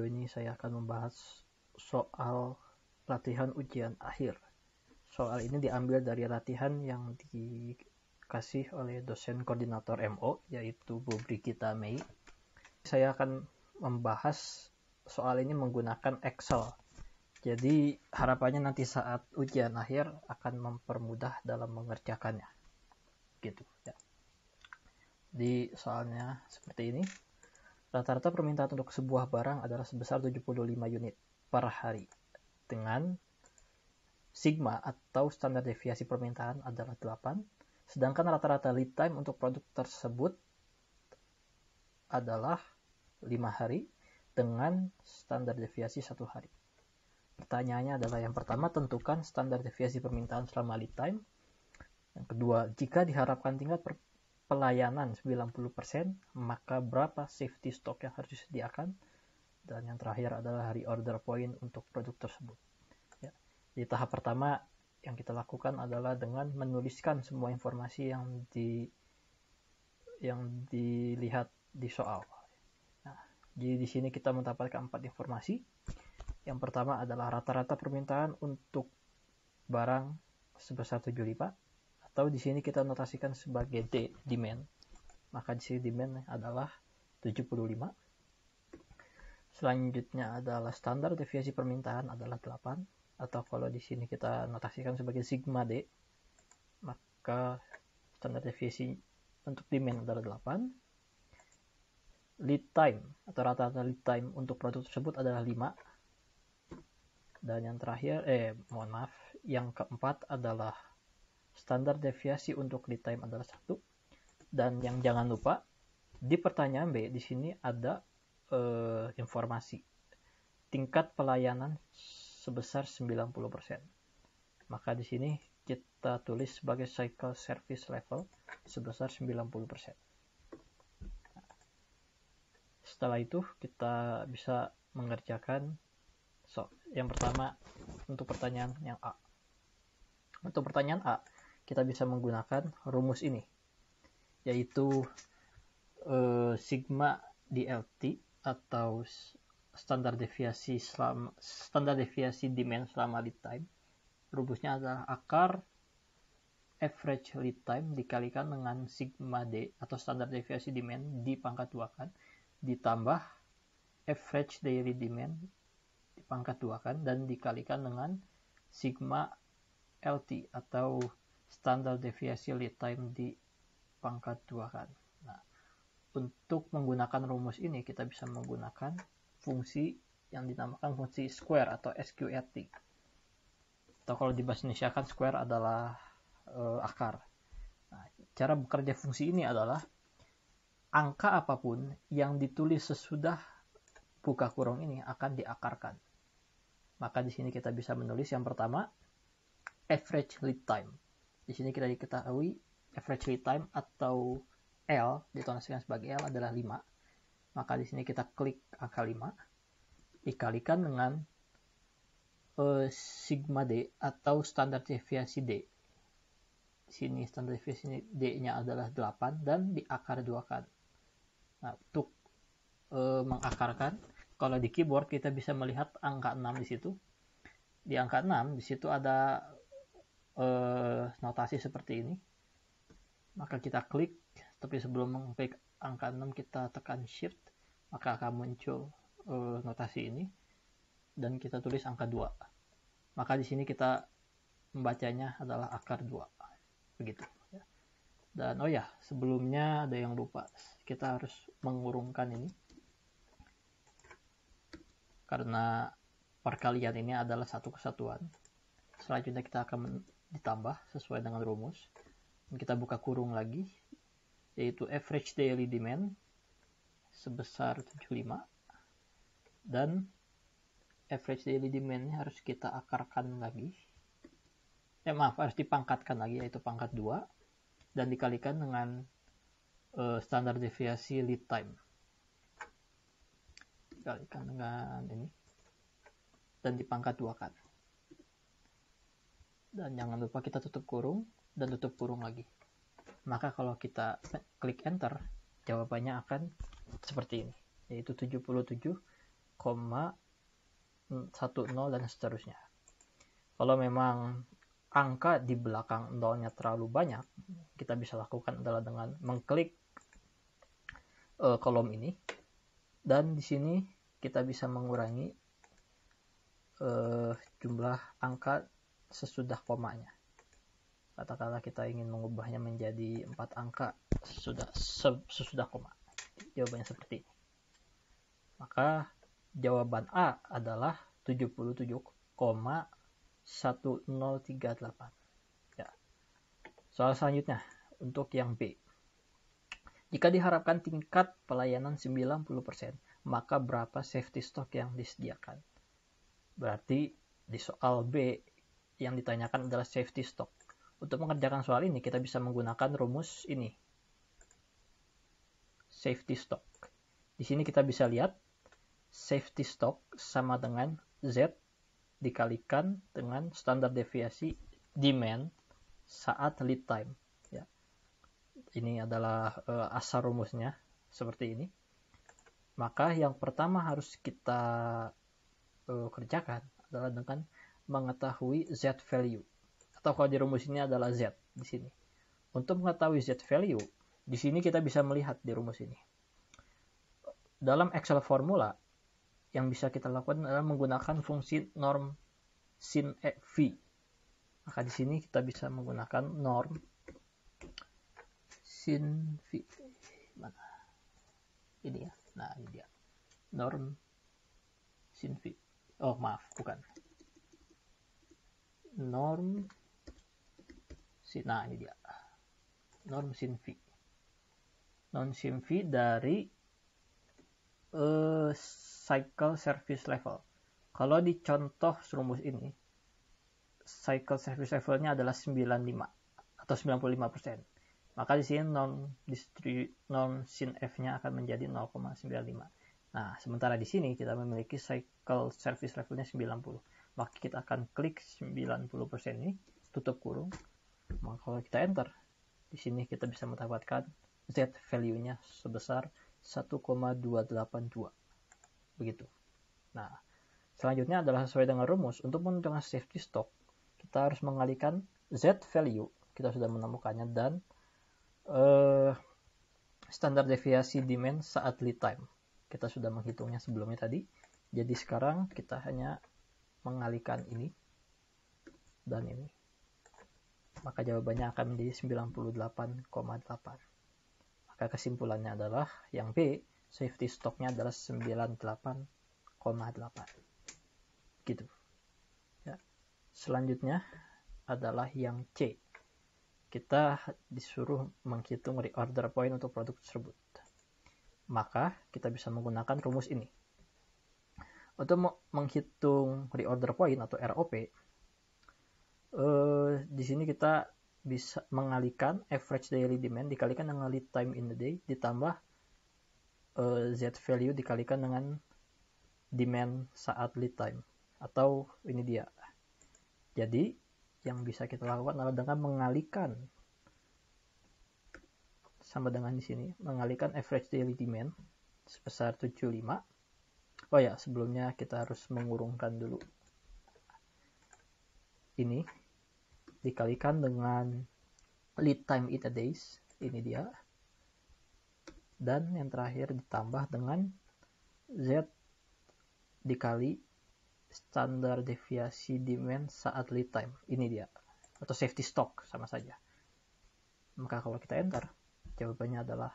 ini saya akan membahas soal latihan ujian akhir. Soal ini diambil dari latihan yang dikasih oleh dosen koordinator MO, yaitu Bu Brigita Mei. Saya akan membahas soal ini menggunakan Excel. Jadi harapannya nanti saat ujian akhir akan mempermudah dalam mengerjakannya. Gitu ya. Di soalnya seperti ini. Rata-rata permintaan untuk sebuah barang adalah sebesar 75 unit per hari dengan sigma atau standar deviasi permintaan adalah 8, sedangkan rata-rata lead time untuk produk tersebut adalah 5 hari dengan standar deviasi 1 hari. Pertanyaannya adalah yang pertama, tentukan standar deviasi permintaan selama lead time. Yang kedua, jika diharapkan tingkat pelayanan 90%, maka berapa safety stock yang harus disediakan? Dan yang terakhir adalah reorder point untuk produk tersebut. Ya. Di tahap pertama yang kita lakukan adalah dengan menuliskan semua informasi yang dilihat di soal. Nah, jadi di sini kita mendapatkan 4 informasi. Yang pertama adalah rata-rata permintaan untuk barang sebesar 75. Atau di sini kita notasikan sebagai D, demand. Maka di sini demand adalah 75. Selanjutnya adalah standar deviasi permintaan adalah 8. Atau kalau di sini kita notasikan sebagai sigma D, maka standar deviasi untuk demand adalah 8. Lead time atau rata-rata lead time untuk produk tersebut adalah 5. Dan yang terakhir, yang keempat adalah standar deviasi untuk lead time adalah 1. Dan yang jangan lupa, di pertanyaan B di sini ada informasi tingkat pelayanan sebesar 90%. Maka di sini kita tulis sebagai cycle service level sebesar 90%. Setelah itu kita bisa mengerjakan yang pertama untuk pertanyaan yang A. Untuk pertanyaan A, kita bisa menggunakan rumus ini, yaitu sigma DLT atau standar deviasi demand selama lead time. Rumusnya adalah akar average lead time dikalikan dengan sigma D atau standar deviasi demand dipangkat 2-kan ditambah average daily demand dipangkat 2-kan dan dikalikan dengan sigma LT atau standar deviasi lead time dipangkat 2-kan. Nah, untuk menggunakan rumus ini kita bisa menggunakan fungsi yang dinamakan fungsi square atau SQRT. Atau kalau di bahasa Indonesia kan square adalah akar. Nah, cara bekerja fungsi ini adalah angka apapun yang ditulis sesudah buka kurung ini akan diakarkan. Maka di sini kita bisa menulis yang pertama average lead time. Di sini kita diketahui average lead time atau L ditonasikan sebagai L adalah 5. Maka di sini kita klik angka 5 dikalikan dengan sigma D atau standar deviasi D. Di sini standar deviasi D-nya adalah 8 dan diakar 2-kan. Nah, untuk mengakarkan, kalau di keyboard kita bisa melihat angka 6 di situ. Di angka 6 di situ ada notasi seperti ini. Maka kita klik, tapi sebelum mengklik angka 6 kita tekan shift, maka akan muncul notasi ini dan kita tulis angka 2. Maka di sini kita membacanya adalah akar 2. Begitu ya. Dan sebelumnya ada yang lupa, kita harus mengurungkan ini karena perkalian ini adalah satu kesatuan. Selanjutnya kita akan ditambah sesuai dengan rumus. Kita buka kurung lagi, yaitu average daily demand sebesar 75 dan average daily demand-nya harus kita akarkan lagi. Harus dipangkatkan lagi, yaitu pangkat 2 dan dikalikan dengan standar deviasi lead time. Dikalikan dengan ini dan dipangkat 2-kan. Dan jangan lupa kita tutup kurung dan tutup kurung lagi. Maka kalau kita klik enter, jawabannya akan seperti ini, yaitu 77 10 dan seterusnya. Kalau memang angka di belakang nolnya terlalu banyak, kita bisa lakukan adalah dengan mengklik kolom ini, dan di sini kita bisa mengurangi jumlah angka sesudah komanya. Katakanlah kita ingin mengubahnya menjadi 4 angka sesudah koma. Jawabannya seperti ini. Maka jawaban A adalah 77,1038. Ya. Soal selanjutnya untuk yang B. Jika diharapkan tingkat pelayanan 90%, maka berapa safety stock yang disediakan? Berarti di soal B yang ditanyakan adalah safety stock. Untuk mengerjakan soal ini kita bisa menggunakan rumus ini. Safety stock. Di sini kita bisa lihat safety stock sama dengan Z dikalikan dengan standar deviasi demand saat lead time. Ya. Ini adalah asal rumusnya seperti ini. Maka yang pertama harus kita kerjakan adalah dengan mengetahui Z value. Atau kalau di rumus ini adalah Z di sini. Untuk mengetahui Z value, di sini kita bisa melihat di rumus ini. Dalam Excel formula, yang bisa kita lakukan adalah menggunakan fungsi norm sin v. Maka di sini kita bisa menggunakan norm sin v. Mana? Ini ya. Nah, ini dia. Norm sin v. Oh, maaf, bukan. Norm sin, nah ini dia. Norm sin v. Norm sin v dari cycle service level. Kalau di contoh rumus ini, cycle service levelnya adalah 95 atau 95%. Maka di sini norm sin f-nya akan menjadi 0,95. Nah, sementara di sini kita memiliki cycle service levelnya 90. Maka kita akan klik 90% ini, tutup kurung. Maka kalau kita enter, di sini kita bisa mendapatkan Z value-nya sebesar 1,282. Begitu. Nah, selanjutnya adalah sesuai dengan rumus. Untuk menentukan safety stock, kita harus mengalihkan Z value, kita sudah menemukannya, dan standar deviasi demand saat lead time. Kita sudah menghitungnya sebelumnya tadi. Jadi sekarang kita hanya mengalihkan ini dan ini. Maka jawabannya akan menjadi 98,8. Maka kesimpulannya adalah yang B, safety stocknya adalah 98,8. Gitu. Ya. Selanjutnya adalah yang C. Kita disuruh menghitung reorder point untuk produk tersebut. Maka kita bisa menggunakan rumus ini. Untuk menghitung reorder point atau ROP, di sini kita bisa mengalihkan average daily demand dikalikan dengan lead time in the day ditambah Z value dikalikan dengan demand saat lead time, atau ini dia. Jadi yang bisa kita lakukan adalah dengan mengalihkan sama dengan di sini, mengalihkan average daily demand sebesar 75. Oh ya, sebelumnya kita harus mengurungkan dulu. Ini dikalikan dengan lead time in the days, ini dia. Dan yang terakhir ditambah dengan Z dikali standar deviasi demand saat lead time, ini dia. Atau safety stock, sama saja. Maka kalau kita enter, jawabannya adalah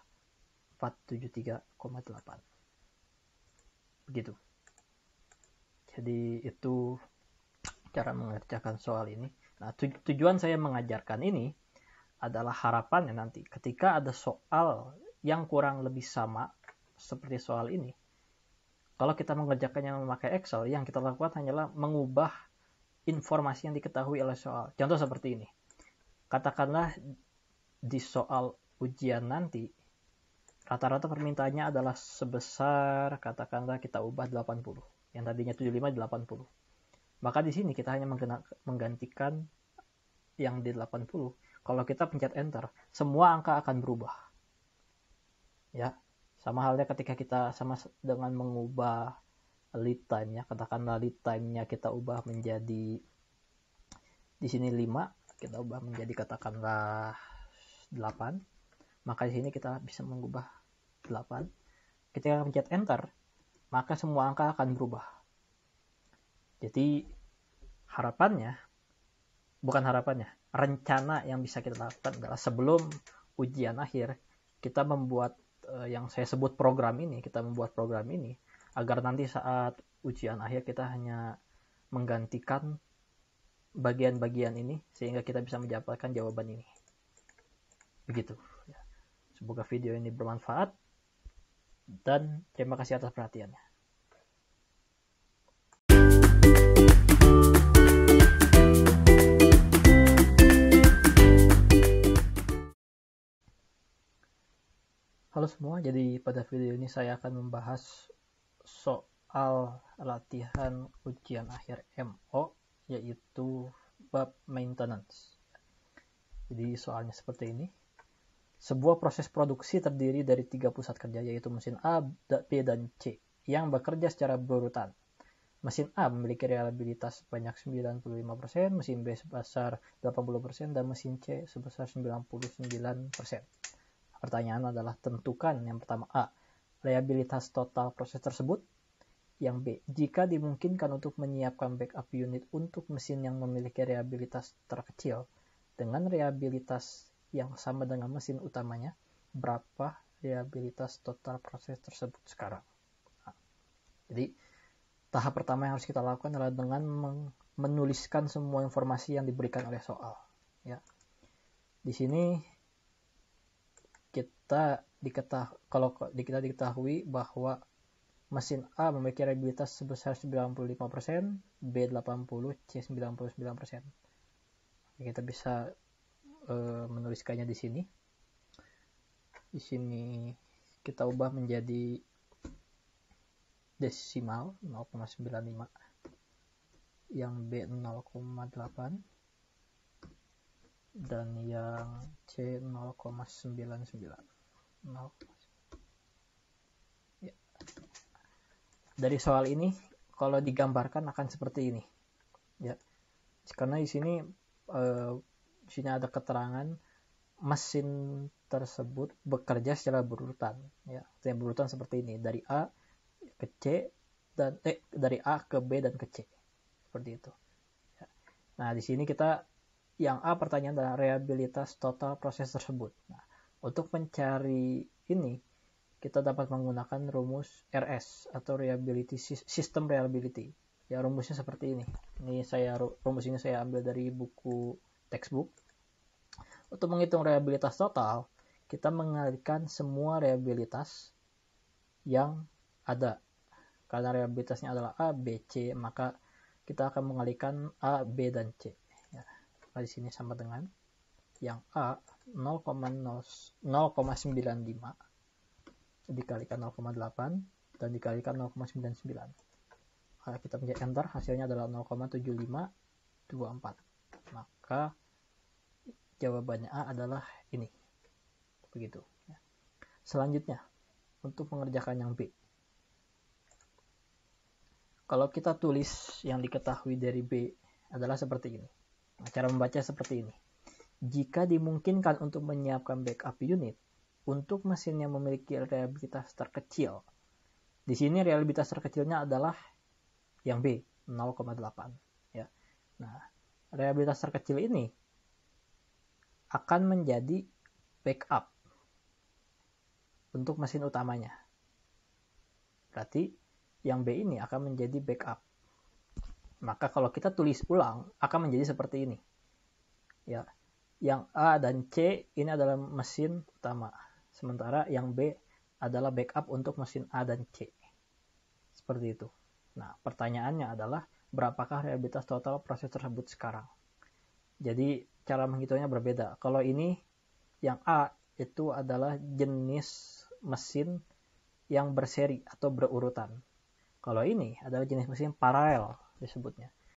473,8. Begitu. Jadi itu cara mengerjakan soal ini. Nah, tujuan saya mengajarkan ini adalah harapannya nanti ketika ada soal yang kurang lebih sama seperti soal ini, kalau kita mengerjakannya memakai Excel, yang kita lakukan hanyalah mengubah informasi yang diketahui oleh soal. Contoh seperti ini. Katakanlah di soal ujian nanti, rata-rata permintaannya adalah sebesar, katakanlah kita ubah 80. Yang tadinya 75 80. Maka di sini kita hanya menggantikan yang di 80. Kalau kita pencet enter, semua angka akan berubah. Ya, sama halnya ketika kita sama dengan mengubah lead time ya. Katakanlah lead time-nya kita ubah menjadi di sini 5, kita ubah menjadi katakanlah 8. Maka di sini kita bisa mengubah 8. Ketika pencet enter, maka semua angka akan berubah. Jadi rencana yang bisa kita lakukan adalah sebelum ujian akhir, kita membuat yang saya sebut program ini, agar nanti saat ujian akhir kita hanya menggantikan bagian-bagian ini sehingga kita bisa mendapatkan jawaban ini. Begitu. Semoga video ini bermanfaat dan terima kasih atas perhatiannya. Halo semua, jadi pada video ini saya akan membahas soal latihan ujian akhir MO, yaitu bab maintenance. Jadi soalnya seperti ini. Sebuah proses produksi terdiri dari 3 pusat kerja, yaitu mesin A, B, dan C, yang bekerja secara berurutan. Mesin A memiliki reliabilitas sebanyak 95%, mesin B sebesar 80%, dan mesin C sebesar 99%. Pertanyaan adalah tentukan yang pertama A, reliabilitas total proses tersebut. Yang B, jika dimungkinkan untuk menyiapkan backup unit untuk mesin yang memiliki reliabilitas terkecil dengan reliabilitas yang sama dengan mesin utamanya, berapa reliabilitas total proses tersebut sekarang? Nah, jadi tahap pertama yang harus kita lakukan adalah dengan menuliskan semua informasi yang diberikan oleh soal. Ya, di sini kita diketahui bahwa mesin A memiliki reliabilitas sebesar 95%, B 80%, C 99%. Kita bisa menuliskannya di sini. Di sini kita ubah menjadi desimal 0,95, yang B 0,8 dan yang C 0,99. Ya. Dari soal ini kalau digambarkan akan seperti ini. Ya. Karena di sini ada keterangan mesin tersebut bekerja secara berurutan. Ya. Yang berurutan seperti ini, dari A ke C dan dari A ke B dan ke C. Seperti itu. Ya. Nah, di sini kita yang A pertanyaan adalah reliabilitas total proses tersebut. Nah, untuk mencari ini, kita dapat menggunakan rumus RS atau reliability system reliability. Ya, rumusnya seperti ini. Rumus ini saya ambil dari buku textbook. Untuk menghitung reliabilitas total, kita mengalihkan semua reliabilitas yang ada. Karena reliabilitasnya adalah A, B, C, maka kita akan mengalihkan A, B, dan C. Di sini sama dengan yang A 0,95 dikalikan 0,8 dan dikalikan 0,99. Kita pencet enter, hasilnya adalah 0,7524. Maka jawabannya A adalah ini. Begitu. Selanjutnya, untuk mengerjakan yang B. Kalau kita tulis yang diketahui dari B adalah seperti ini. Cara membaca seperti ini. Jika dimungkinkan untuk menyiapkan backup unit untuk mesin yang memiliki reliabilitas terkecil. Di sini reliabilitas terkecilnya adalah yang B, 0,8. Ya. Nah, reliabilitas terkecil ini akan menjadi backup untuk mesin utamanya. Berarti yang B ini akan menjadi backup. Maka kalau kita tulis ulang akan menjadi seperti ini. Ya. Yang A dan C ini adalah mesin utama. Sementara yang B adalah backup untuk mesin A dan C. Seperti itu. Nah, pertanyaannya adalah berapakah reliabilitas total proses tersebut sekarang? Jadi cara menghitungnya berbeda. Kalau ini yang A itu adalah jenis mesin yang berseri atau berurutan. Kalau ini adalah jenis mesin paralel disebutnya.